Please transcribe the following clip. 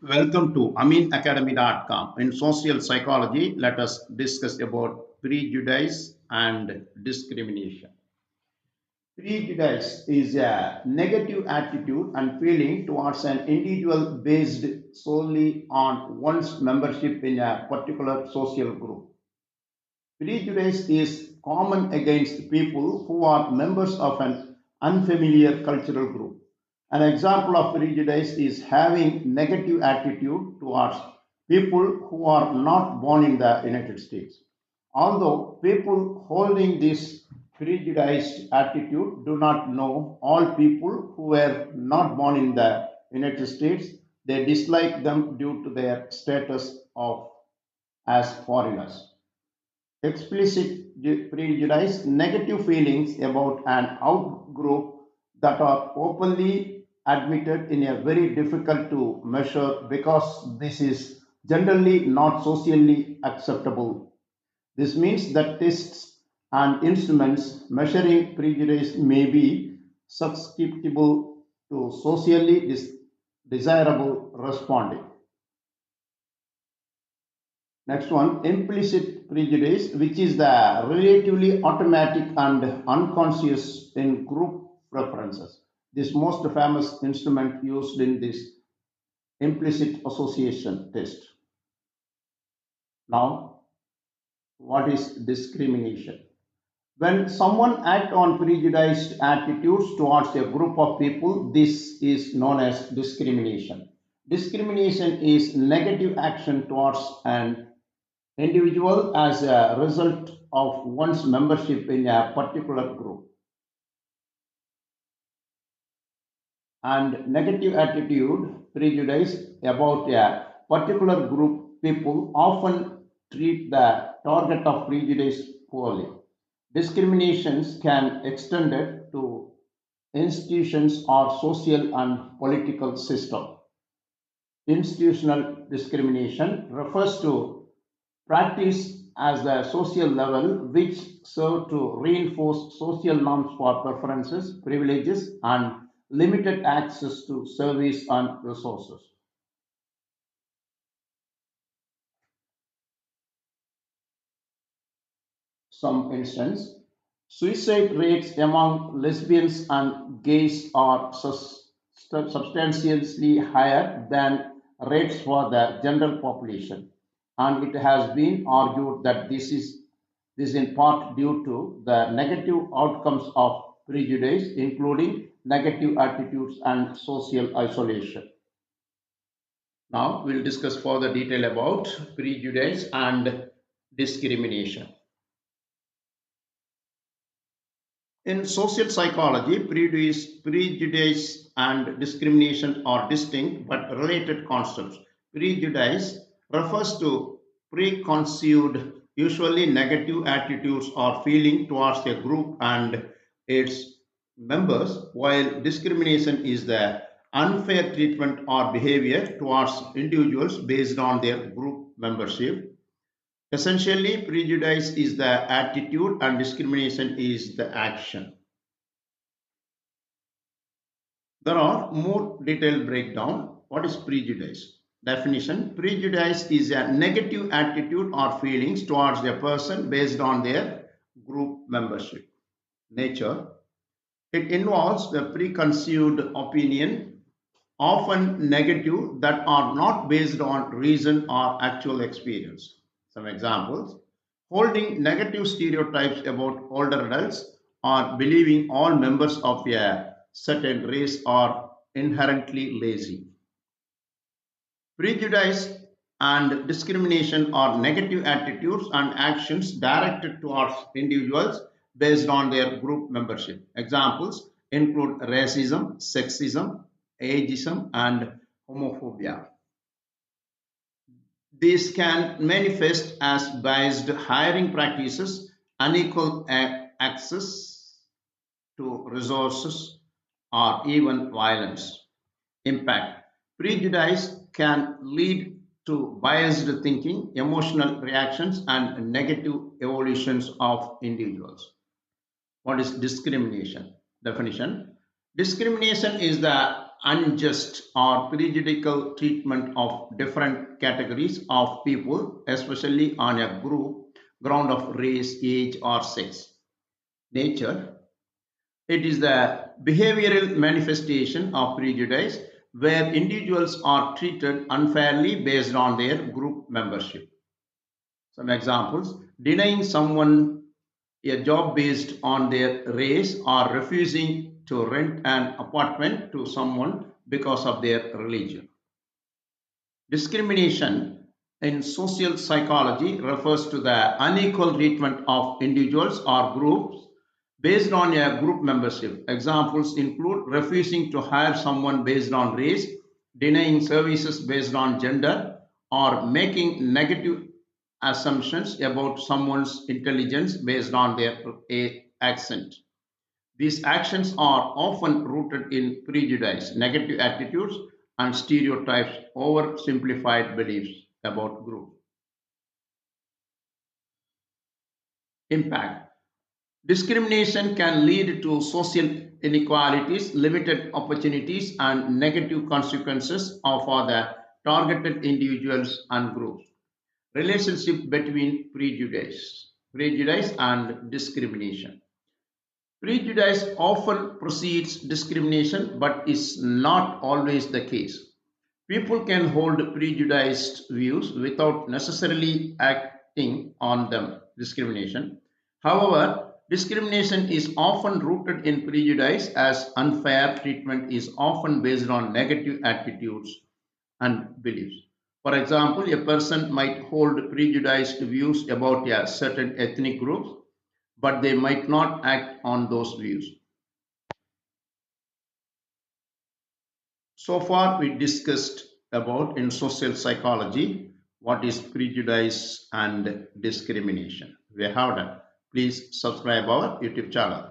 Welcome to aminacademy.com. In social psychology, let us discuss about prejudice and discrimination. Prejudice is a negative attitude and feeling towards an individual based solely on one's membership in a particular social group. Prejudice is common against people who are members of an unfamiliar cultural group. An example of prejudice is having negative attitude towards people who are not born in the United States. Although people holding this prejudiced attitude do not know all people who were not born in the United States, they dislike them due to their status of as foreigners. Explicit prejudice, negative feelings about an outgroup that are openly admitted in a very difficult to measure because this is generally not socially acceptable. This means that tests and instruments measuring prejudice may be susceptible to socially desirable responding. Next one, implicit prejudice, which is the relatively automatic and unconscious in group preferences. This most famous instrument used in this implicit association test. Now, what is discrimination? When someone acts on prejudiced attitudes towards a group of people, this is known as discrimination. Discrimination is negative action towards an individual as a result of one's membership in a particular group. And negative attitude, prejudice about a particular group people often treat the target of prejudice poorly. Discriminations can extend it to institutions or social and political system. Institutional discrimination refers to practice as the social level which serve to reinforce social norms for preferences, privileges, and limited access to service and resources. Some instance, suicide rates among lesbians and gays are substantially higher than rates for the general population, and it has been argued that this in part due to the negative outcomes of prejudice, including negative attitudes and social isolation. Now we'll discuss further detail about prejudice and discrimination. In social psychology, prejudice and discrimination are distinct but related concepts. Prejudice refers to preconceived, usually negative attitudes or feeling towards a group and its members, while discrimination is the unfair treatment or behavior towards individuals based on their group membership. Essentially, prejudice is the attitude and discrimination is the action. There are more detailed breakdown. What is prejudice? Definition: prejudice is a negative attitude or feelings towards a person based on their group membership. Nature: it involves the preconceived opinion, often negative, that are not based on reason or actual experience. Some examples: holding negative stereotypes about older adults or believing all members of a certain race are inherently lazy. Prejudice and discrimination are negative attitudes and actions directed towards individuals based on their group membership. Examples include racism, sexism, ageism, and homophobia. These can manifest as biased hiring practices, unequal access to resources, or even violence. Impact: prejudice can lead to biased thinking, emotional reactions, and negative evolutions of individuals. What is discrimination? Definition: discrimination is the unjust or prejudicial treatment of different categories of people, especially on a group ground of race, age, or sex. Nature. It is the behavioral manifestation of prejudice where individuals are treated unfairly based on their group membership. Some examples: denying someone a job based on their race or refusing to rent an apartment to someone because of their religion. Discrimination in social psychology refers to the unequal treatment of individuals or groups based on a group membership. Examples include refusing to hire someone based on race, denying services based on gender, or making negative assumptions about someone's intelligence based on their accent. These actions are often rooted in prejudice, negative attitudes, and stereotypes, oversimplified beliefs about groups. Impact. Discrimination can lead to social inequalities, limited opportunities, and negative consequences for the targeted individuals and groups. Relationship between prejudice and discrimination. Prejudice often precedes discrimination but is not always the case. People can hold prejudiced views without necessarily acting on them. Discrimination. However, discrimination is often rooted in prejudice as unfair treatment is often based on negative attitudes and beliefs. For example, a person might hold prejudiced views about a certain ethnic group, but they might not act on those views. So far, we discussed about in social psychology what is prejudice and discrimination. We have done. Please subscribe our YouTube channel.